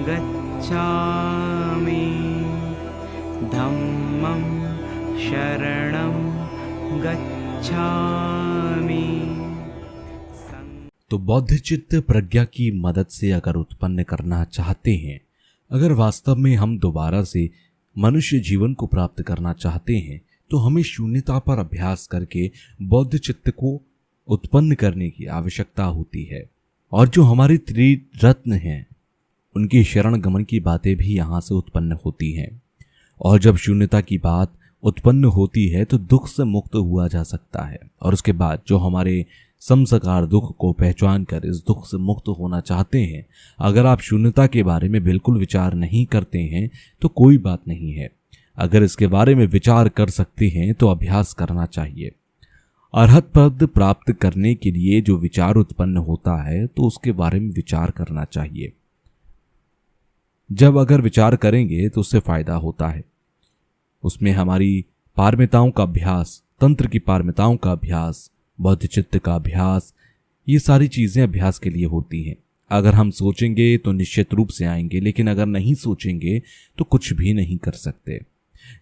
गच्छामि धम्मं शरणं गच्छामि। तो बौद्ध चित्त प्रज्ञा की मदद से अगर उत्पन्न करना चाहते हैं, अगर वास्तव में हम दोबारा से मनुष्य जीवन को प्राप्त करना चाहते हैं, तो हमें शून्यता पर अभ्यास करके बौद्ध चित्त को उत्पन्न करने की आवश्यकता होती है। और जो हमारे त्रिरत्न हैं, उनकी शरण गमन की बातें भी यहाँ से उत्पन्न होती हैं। और जब शून्यता की बात उत्पन्न होती है तो दुख से मुक्त हुआ जा सकता है। और उसके बाद जो हमारे समसाकार दुख को पहचान कर इस दुख से मुक्त होना चाहते हैं, अगर आप शून्यता के बारे में बिल्कुल विचार नहीं करते हैं तो कोई बात नहीं है। अगर इसके बारे में विचार कर सकते हैं तो अभ्यास करना चाहिए। अरहत पद प्राप्त करने के लिए जो विचार उत्पन्न होता है तो उसके बारे में विचार करना चाहिए। जब अगर विचार करेंगे तो उससे फायदा होता है। उसमें हमारी पारमिताओं का अभ्यास, तंत्र की पारमिताओं का अभ्यास, बौद्ध चित्त का अभ्यास, ये सारी चीजें अभ्यास के लिए होती हैं। अगर हम सोचेंगे तो निश्चित रूप से आएंगे, लेकिन अगर नहीं सोचेंगे तो कुछ भी नहीं कर सकते।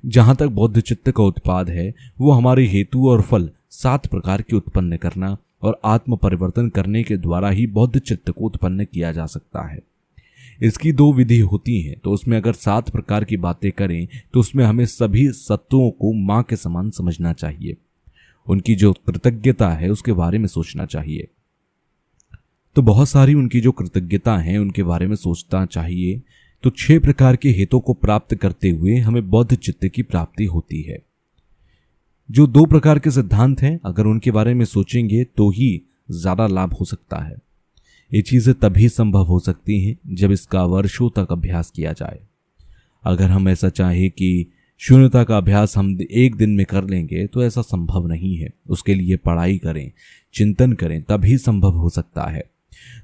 जहां तक बौद्ध चित्त का उत्पाद है, वो हमारे हेतु और फल 7 प्रकार के उत्पन्न करना और आत्म परिवर्तन करने के द्वारा ही बौद्ध चित्त को उत्पन्न किया जा सकता है। इसकी 2 विधि होती हैं। तो उसमें अगर 7 प्रकार की बातें करें तो उसमें हमें सभी सत्वों को मां के समान समझना चाहिए। उनकी जो कृतज्ञता है उसके बारे में सोचना चाहिए। तो बहुत सारी उनकी जो कृतज्ञता है उनके बारे में सोचना चाहिए। तो 6 प्रकार के हेतों को प्राप्त करते हुए हमें बौद्ध चित्त की प्राप्ति होती है। जो 2 प्रकार के सिद्धांत हैं, अगर उनके बारे में सोचेंगे तो ही ज्यादा लाभ हो सकता है। ये चीजें तभी संभव हो सकती हैं जब इसका वर्षों तक अभ्यास किया जाए। अगर हम ऐसा चाहें कि शून्यता का अभ्यास हम एक दिन में कर लेंगे तो ऐसा संभव नहीं है। उसके लिए पढ़ाई करें, चिंतन करें, तभी संभव हो सकता है।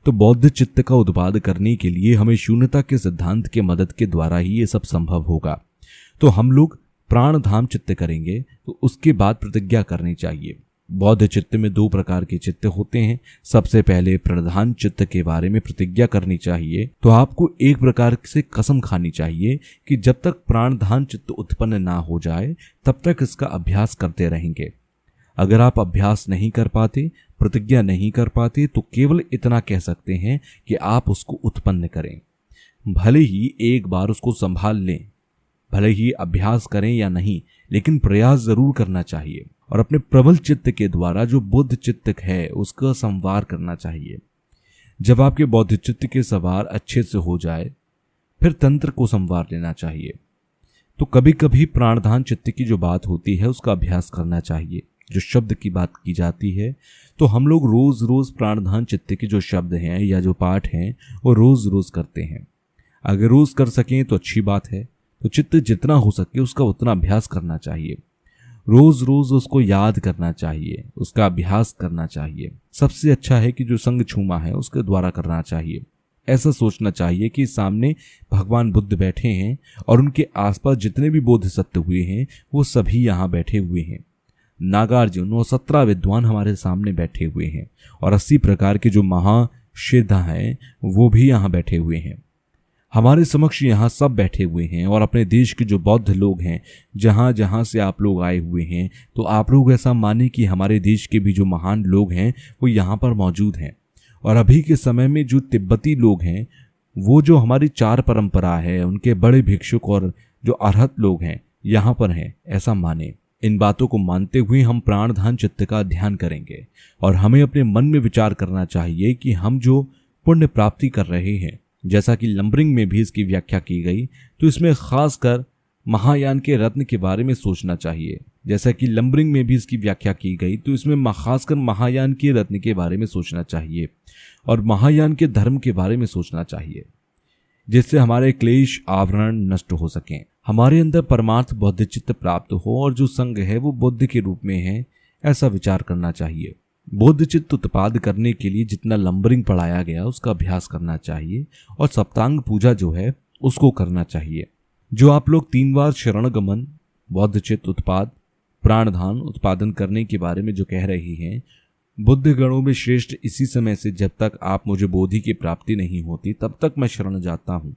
तो बौद्ध चित्त का उत्पाद करने के लिए हमें शून्यता के सिद्धांत के मदद के द्वारा ही ये सब संभव होगा। तो हम लोग प्राणधाम चित्त करेंगे तो उसके बाद प्रतिज्ञा करनी चाहिए। बौद्ध चित्त में 2 प्रकार के चित्त होते हैं। सबसे पहले प्रधान चित्त के बारे में प्रतिज्ञा करनी चाहिए। तो आपको एक प्रकार से कसम खानी चाहिए कि जब तक प्राणधान चित्त उत्पन्न ना हो जाए तब तक इसका अभ्यास करते रहेंगे। अगर आप अभ्यास नहीं कर पाते, प्रतिज्ञा नहीं कर पाते, तो केवल इतना कह सकते हैं कि आप उसको उत्पन्न करें। भले ही एक बार उसको संभाल लें, भले ही अभ्यास करें या नहीं, लेकिन प्रयास जरूर करना चाहिए। और अपने प्रबल चित्त के द्वारा जो बुद्ध चित्त है उसका संवार करना चाहिए। जब आपके बौद्ध चित्त के सवार अच्छे से हो जाए, फिर तंत्र को संवार लेना चाहिए। तो कभी कभी प्राणधान चित्त की जो बात होती है उसका अभ्यास करना चाहिए। जो शब्द की बात की जाती है, तो हम लोग रोज रोज प्राणधान चित्त के जो शब्द हैं या जो पाठ हैं वो रोज रोज करते हैं। अगर रोज कर सकें तो अच्छी बात है। तो चित्त जितना हो सके उसका उतना अभ्यास करना चाहिए। रोज रोज उसको याद करना चाहिए, उसका अभ्यास करना चाहिए। सबसे अच्छा है कि जो संग छूमा है उसके द्वारा करना चाहिए। ऐसा सोचना चाहिए कि सामने भगवान बुद्ध बैठे हैं और उनके आसपास जितने भी बोधिसत्व हुए हैं वो सभी यहाँ बैठे हुए हैं। नागार्जुन और 17 विद्वान हमारे सामने बैठे हुए हैं और 80 प्रकार के जो महासिद्ध हैं वो भी यहाँ बैठे हुए हैं। हमारे समक्ष यहाँ सब बैठे हुए हैं। और अपने देश के जो बौद्ध लोग हैं, जहाँ जहाँ से आप लोग आए हुए हैं, तो आप लोग ऐसा माने कि हमारे देश के भी जो महान लोग हैं वो यहाँ पर मौजूद हैं। और अभी के समय में जो तिब्बती लोग हैं, वो जो हमारी 4 परंपरा है, उनके बड़े भिक्षुक और जो अरहत लोग हैं यहाँ पर हैं, ऐसा माने। इन बातों को मानते हुए हम प्राणधान चित्त का ध्यान करेंगे। और हमें अपने मन में विचार करना चाहिए कि हम जो पुण्य प्राप्ति कर रहे हैं, जैसा कि लंबरिंग में भी इसकी व्याख्या की गई, तो इसमें खासकर महायान के रत्न के बारे में सोचना चाहिए। जैसा कि लंबरिंग में भी इसकी व्याख्या की गई, तो इसमें खासकर महायान के रत्न के बारे में सोचना चाहिए और महायान के धर्म के बारे में सोचना चाहिए, जिससे हमारे क्लेश आवरण नष्ट हो सकें, हमारे अंदर परमार्थ बौद्ध चित्त प्राप्त हो और जो संग है वो बुद्ध के रूप में है, ऐसा विचार करना चाहिए। बौद्ध चित्त उत्पाद करने के लिए जितना लंबरिंग पढ़ाया गया उसका अभ्यास करना चाहिए और सप्तांग पूजा जो है उसको करना चाहिए। जो आप लोग 3 बार शरण गमन, बौद्ध चित्त उत्पाद, प्राणधान उत्पादन करने के बारे में जो कह रही हैं, बुद्ध गणों में श्रेष्ठ इसी समय से जब तक आप मुझे बोधि की प्राप्ति नहीं होती तब तक मैं शरण जाता हूँ।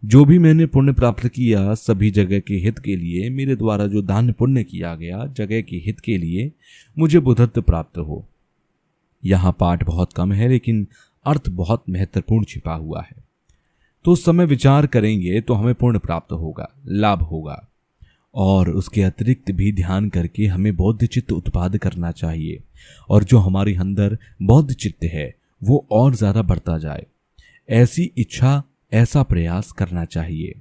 जो भी मैंने पुण्य प्राप्त किया सभी जगह के हित के लिए, मेरे द्वारा जो दान पुण्य किया गया जगह के हित के लिए, मुझे बुद्धत्व प्राप्त हो। यहाँ पाठ बहुत कम है लेकिन अर्थ बहुत महत्वपूर्ण छिपा हुआ है। तो उस समय विचार करेंगे तो हमें पुण्य प्राप्त होगा, लाभ होगा। और उसके अतिरिक्त भी ध्यान करके हमें बौद्ध चित्त उत्पाद करना चाहिए और जो हमारे अंदर बौद्ध चित्त है वो और ज़्यादा बढ़ता जाए, ऐसी इच्छा, ऐसा प्रयास करना चाहिए।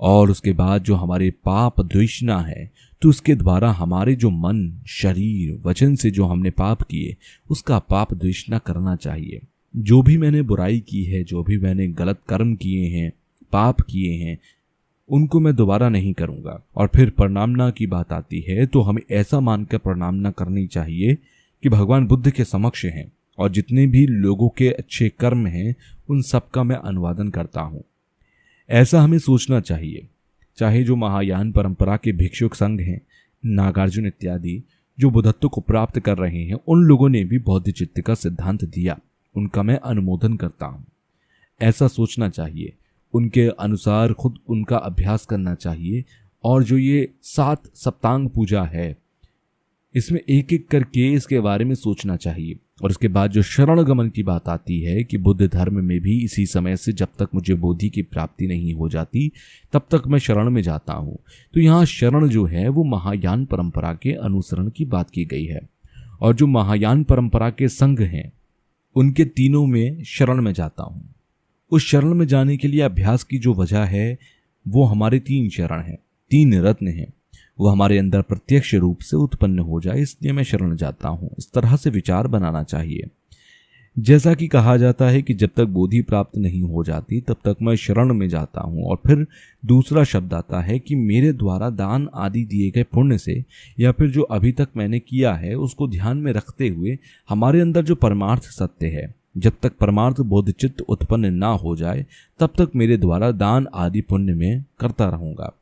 और उसके बाद जो हमारे पाप द्वेषना है तो उसके द्वारा हमारे जो मन, शरीर, वचन से जो हमने पाप किए उसका पाप द्वेषना करना चाहिए। जो भी मैंने बुराई की है, जो भी मैंने गलत कर्म किए हैं, पाप किए हैं, उनको मैं दोबारा नहीं करूंगा। और फिर प्रणामना की बात आती है तो हमें ऐसा मानकर प्रणामना करनी चाहिए कि भगवान बुद्ध के समक्ष हैं और जितने भी लोगों के अच्छे कर्म हैं उन सब का मैं अनुवादन करता हूं। ऐसा हमें सोचना चाहिए। चाहे जो महायान परंपरा के भिक्षुक संघ हैं, नागार्जुन इत्यादि जो बुद्धत्व को प्राप्त कर रहे हैं, उन लोगों ने भी बौद्ध चित्त का सिद्धांत दिया, उनका मैं अनुमोदन करता हूं। ऐसा सोचना चाहिए, उनके अनुसार खुद उनका अभ्यास करना चाहिए। और जो ये 7 सप्तांग पूजा है इसमें एक एक करके इसके बारे में सोचना चाहिए। और इसके बाद जो शरण गमन की बात आती है कि बुद्ध धर्म में भी इसी समय से जब तक मुझे बोधि की प्राप्ति नहीं हो जाती तब तक मैं शरण में जाता हूं। तो यहाँ शरण जो है वो महायान परंपरा के अनुसरण की बात की गई है। और जो महायान परंपरा के संघ हैं उनके तीनों में शरण में जाता हूं। उस शरण में जाने के लिए अभ्यास की जो वजह है वो हमारे 3 शरण हैं, 3 रत्न हैं, वो हमारे अंदर प्रत्यक्ष रूप से उत्पन्न हो जाए, इसलिए मैं शरण जाता हूं। इस तरह से विचार बनाना चाहिए। जैसा कि कहा जाता है कि जब तक बोधि प्राप्त नहीं हो जाती तब तक मैं शरण में जाता हूं। और फिर दूसरा शब्द आता है कि मेरे द्वारा दान आदि दिए गए पुण्य से या फिर जो अभी तक मैंने किया है उसको ध्यान में रखते हुए हमारे अंदर जो परमार्थ सत्य है, जब तक परमार्थ बोध चित्त उत्पन्न ना हो जाए तब तक मेरे द्वारा दान आदि पुण्य में करता रहूंगा।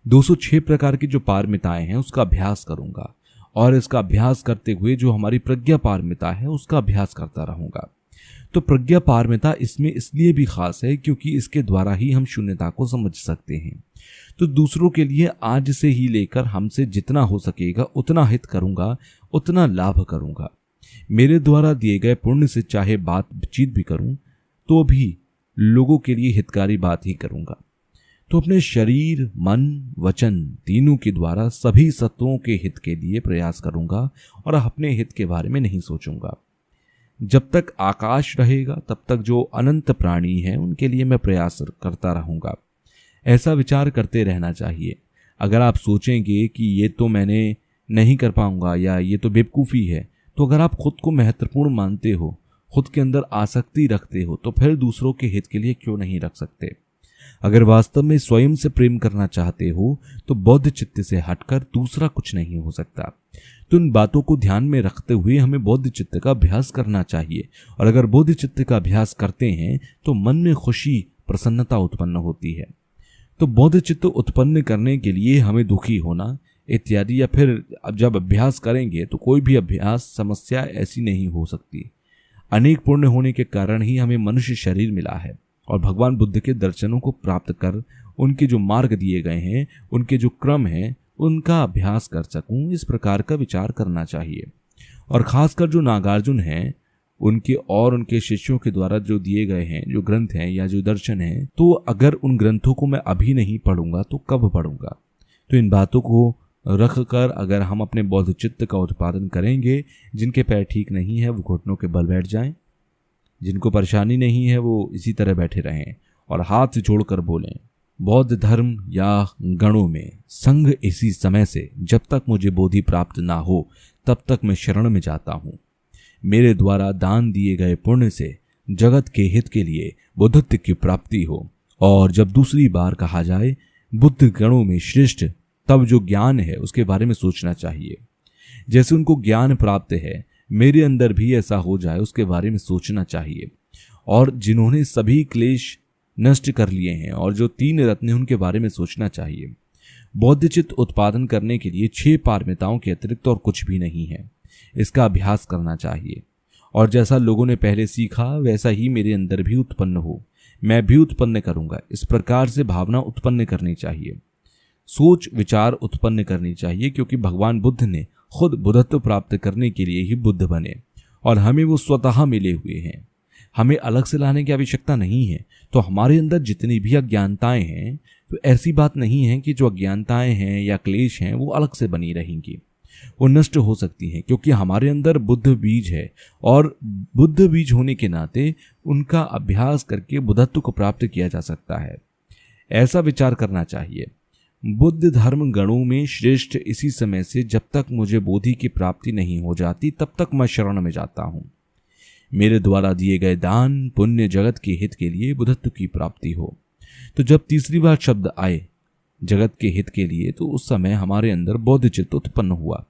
206 प्रकार की जो पारमिताएं हैं उसका अभ्यास करूंगा और इसका अभ्यास करते हुए जो हमारी प्रज्ञा पारमिता है उसका अभ्यास करता रहूंगा। तो प्रज्ञा पारमिता इसमें इसलिए भी खास है क्योंकि इसके द्वारा ही हम शून्यता को समझ सकते हैं। तो दूसरों के लिए आज से ही लेकर हमसे जितना हो सकेगा उतना हित करूंगा, उतना लाभ करूंगा। मेरे द्वारा दिए गए पुण्य से चाहे बातचीत भी करूं तो भी लोगों के लिए हितकारी बात ही करूंगा। तो अपने शरीर, मन, वचन तीनों के द्वारा सभी सत्वों के हित के लिए प्रयास करूंगा और अपने हित के बारे में नहीं सोचूंगा। जब तक आकाश रहेगा तब तक जो अनंत प्राणी हैं उनके लिए मैं प्रयास करता रहूंगा। ऐसा विचार करते रहना चाहिए। अगर आप सोचेंगे कि ये तो मैंने नहीं कर पाऊंगा या ये तो बेवकूफ़ी है, तो अगर आप खुद को महत्वपूर्ण मानते हो, खुद के अंदर आसक्ति रखते हो, तो फिर दूसरों के हित के लिए क्यों नहीं रख सकते। अगर वास्तव में स्वयं से प्रेम करना चाहते हो तो बौद्ध चित्त से हटकर दूसरा कुछ नहीं हो सकता। तो इन बातों को ध्यान में रखते हुए हमें बौद्ध चित्त का अभ्यास करना चाहिए। और अगर बौद्ध चित्त का अभ्यास करते हैं तो मन में खुशी, प्रसन्नता उत्पन्न होती है। तो बौद्ध चित्त उत्पन्न करने के लिए हमें दुखी होना इत्यादि या फिर अब जब अभ्यास करेंगे तो कोई भी अभ्यास समस्या ऐसी नहीं हो सकती। अनेक पुण्य होने के कारण ही हमें मनुष्य शरीर मिला है और भगवान बुद्ध के दर्शनों को प्राप्त कर उनके जो मार्ग दिए गए हैं, उनके जो क्रम हैं, उनका अभ्यास कर सकूं, इस प्रकार का विचार करना चाहिए। और खासकर जो नागार्जुन हैं उनके और उनके शिष्यों के द्वारा जो दिए गए हैं जो ग्रंथ हैं या जो दर्शन हैं, तो अगर उन ग्रंथों को मैं अभी नहीं पढ़ूंगा तो कब पढ़ूंगा। तो इन बातों को रख कर अगर हम अपने बौद्ध चित्त का उत्पादन करेंगे, जिनके पैर ठीक नहीं है वो घुटनों के बल बैठ जाएं, जिनको परेशानी नहीं है वो इसी तरह बैठे रहें और हाथ जोड़कर बोलें, बौद्ध धर्म या गणों में संग इसी समय से जब तक मुझे बोधि प्राप्त ना हो तब तक मैं शरण में जाता हूँ। मेरे द्वारा दान दिए गए पुण्य से जगत के हित के लिए बुद्धत्व की प्राप्ति हो। और जब दूसरी बार कहा जाए बुद्ध गणों में श्रेष्ठ, तब जो ज्ञान है उसके बारे में सोचना चाहिए। जैसे उनको ज्ञान प्राप्त है, मेरे अंदर भी ऐसा हो जाए उसके बारे में सोचना चाहिए। और जिन्होंने सभी क्लेश नष्ट कर लिए हैं और जो 3 रत्न हैं उनके बारे में सोचना चाहिए। बौद्ध चित्त उत्पादन करने के लिए 6 पारमिताओं के अतिरिक्त और कुछ भी नहीं है। इसका अभ्यास करना चाहिए और जैसा लोगों ने पहले सीखा वैसा ही मेरे अंदर भी उत्पन्न हो। मैं भी उत्पन्न करूंगा। इस प्रकार से भावना उत्पन्न करनी चाहिए, सोच विचार उत्पन्न करनी चाहिए, क्योंकि भगवान बुद्ध ने खुद बुद्धत्व प्राप्त करने के लिए ही बुद्ध बने और हमें वो स्वतः मिले हुए हैं। हमें अलग से लाने की आवश्यकता नहीं है। तो हमारे अंदर जितनी भी अज्ञानताएं हैं, तो ऐसी बात नहीं है कि जो अज्ञानताएं हैं या क्लेश हैं वो अलग से बनी रहेंगी, वो नष्ट हो सकती हैं, क्योंकि हमारे अंदर बुद्ध बीज है और बुद्ध बीज होने के नाते उनका अभ्यास करके बुद्धत्व को प्राप्त किया जा सकता है। ऐसा विचार करना चाहिए। बुद्ध धर्म गणों में श्रेष्ठ इसी समय से जब तक मुझे बोधि की प्राप्ति नहीं हो जाती तब तक मैं शरण में जाता हूं। मेरे द्वारा दिए गए दान पुण्य जगत के हित के लिए बुद्धत्व की प्राप्ति हो। तो जब तीसरी बार शब्द आए जगत के हित के लिए, तो उस समय हमारे अंदर बौद्ध चित्त उत्पन्न हुआ।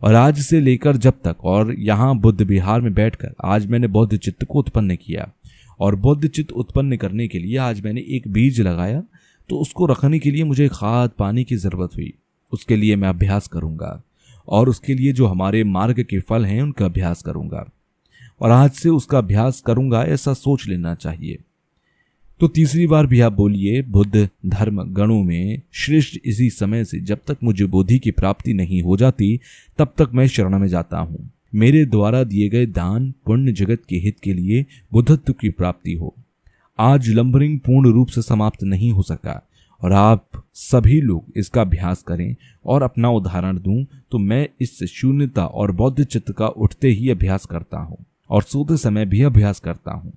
और आज से लेकर जब तक, और यहाँ बुद्ध विहार में बैठकर आज मैंने बौद्ध चित्त को उत्पन्न किया। और बौद्ध चित्त उत्पन्न करने के लिए आज मैंने एक बीज लगाया, तो उसको रखने के लिए मुझे खाद पानी की जरूरत हुई। उसके लिए मैं अभ्यास करूंगा और उसके लिए जो हमारे मार्ग के फल हैं उनका अभ्यास करूंगा, और आज से उसका अभ्यास करूंगा, ऐसा सोच लेना चाहिए। तो तीसरी बार भी आप बोलिए, बुद्ध धर्म गणों में श्रेष्ठ इसी समय से जब तक मुझे बोधि की प्राप्ति नहीं हो जाती तब तक मैं शरण में जाता हूं। मेरे द्वारा दिए गए दान पुण्य जगत के हित के लिए बुद्धत्व की प्राप्ति हो। आज लंबरिंग पूर्ण रूप से समाप्त नहीं हो सका और आप सभी लोग इसका अभ्यास करें। और अपना उदाहरण दूं तो मैं इस शून्यता और बौद्ध चित्त का उठते ही अभ्यास करता हूं और सोते समय भी अभ्यास करता हूं।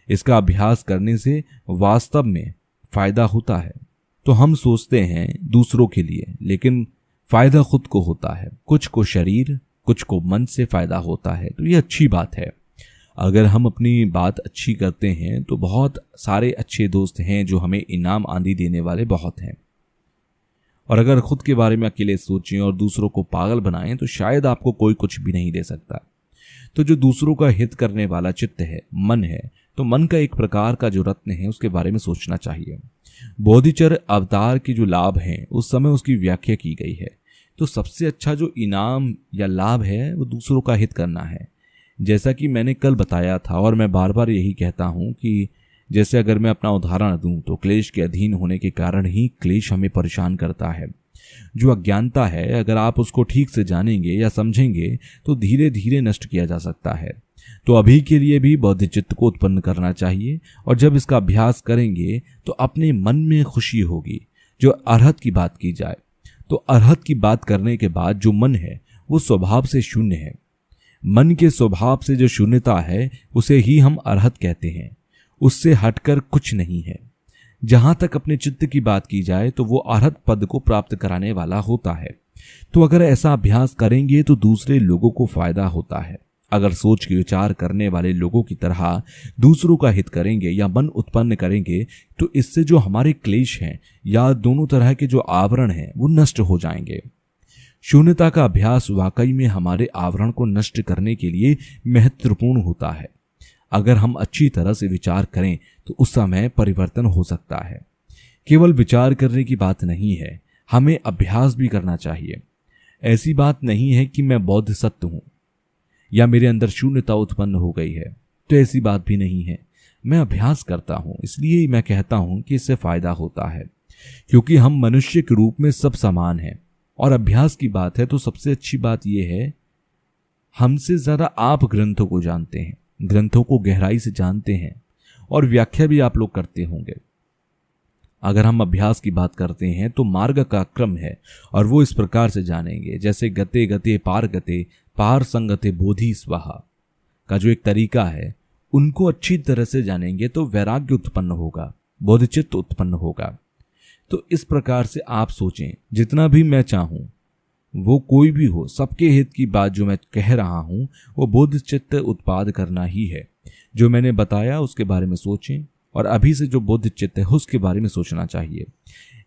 इसका अभ्यास करने से वास्तव में फायदा होता है। तो हम सोचते हैं दूसरों के लिए, लेकिन फायदा खुद को होता है। कुछ को शरीर कुछ को मन से फायदा होता है, तो ये अच्छी बात है। अगर हम अपनी बात अच्छी करते हैं तो बहुत सारे अच्छे दोस्त हैं जो हमें इनाम आंधी देने वाले बहुत हैं। और अगर खुद के बारे में अकेले सोचें और दूसरों को पागल बनाएं तो शायद आपको कोई कुछ भी नहीं दे सकता। तो जो दूसरों का हित करने वाला चित्त है, मन है, तो मन का एक प्रकार का जो रत्न है उसके बारे में सोचना चाहिए। बोधिचर अवतार के जो लाभ हैं उस समय उसकी व्याख्या की गई है। तो सबसे अच्छा जो इनाम या लाभ है वो दूसरों का हित करना है। जैसा कि मैंने कल बताया था और मैं बार बार यही कहता हूं कि जैसे अगर मैं अपना उदाहरण दूं तो क्लेश के अधीन होने के कारण ही क्लेश हमें परेशान करता है। जो अज्ञानता है अगर आप उसको ठीक से जानेंगे या समझेंगे तो धीरे धीरे नष्ट किया जा सकता है। तो अभी के लिए भी बौद्ध चित्त को उत्पन्न करना चाहिए और जब इसका अभ्यास करेंगे तो अपने मन में खुशी होगी। जो अरहत की बात की जाए तो अरहत की बात करने के बाद जो मन है वो स्वभाव से शून्य है। मन के स्वभाव से जो शून्यता है उसे ही हम अरहत कहते हैं। उससे हटकर कुछ नहीं है। जहां तक अपने चित्त की बात की जाए तो वो अरहत पद को प्राप्त कराने वाला होता है। तो अगर ऐसा अभ्यास करेंगे तो दूसरे लोगों को फायदा होता है। अगर सोच के विचार करने वाले लोगों की तरह दूसरों का हित करेंगे या मन उत्पन्न करेंगे तो इससे जो हमारे क्लेश हैं या दोनों तरह के जो आवरण हैं वो नष्ट हो जाएंगे। शून्यता का अभ्यास वाकई में हमारे आवरण को नष्ट करने के लिए महत्वपूर्ण होता है। अगर हम अच्छी तरह से विचार करें तो उस समय परिवर्तन हो सकता है। केवल विचार करने की बात नहीं है, हमें अभ्यास भी करना चाहिए। ऐसी बात नहीं है कि मैं बौद्ध सत्य हूं या मेरे अंदर शून्यता उत्पन्न हो गई है, तो ऐसी बात भी नहीं है। मैं अभ्यास करता हूं, इसलिए मैं कहता हूं कि इससे फायदा होता है, क्योंकि हम मनुष्य के रूप में सब समान हैं। और अभ्यास की बात है तो सबसे अच्छी बात यह है, हमसे ज्यादा आप ग्रंथों को जानते हैं, ग्रंथों को गहराई से जानते हैं और व्याख्या भी आप लोग करते होंगे। अगर हम अभ्यास की बात करते हैं तो मार्ग का क्रम है और वो इस प्रकार से जानेंगे, जैसे गते गते पार संगते बोधि स्वाहा का जो एक तरीका है, उनको अच्छी तरह से जानेंगे तो वैराग्य उत्पन्न होगा, बोधचित्त उत्पन्न होगा। तो इस प्रकार से आप सोचें, जितना भी मैं चाहूं वो कोई भी हो, सबके हित की बात जो मैं कह रहा हूं वो बोधचित्त उत्पाद करना ही है। जो मैंने बताया उसके बारे में सोचें और अभी से जो बोधचित्त है उसके बारे में सोचना चाहिए।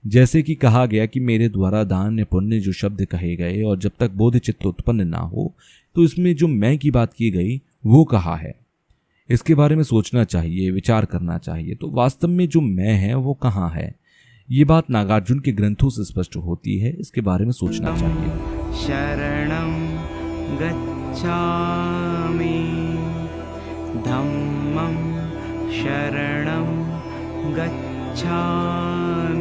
जैसे कि कहा गया कि मेरे द्वारा दान पुण्य जो शब्द कहे गए और जब तक बोधचित्त उत्पन्न ना हो तो इसमें जो मैं की बात की गई वो कहा है, इसके बारे में सोचना चाहिए, विचार करना चाहिए। तो वास्तव में जो मैं है वो कहाँ है, ये बात नागार्जुन के ग्रंथों से स्पष्ट होती है। इसके बारे में सोचना चाहिए। शरणं गच्छामि धम्मं शरणं गच्छामि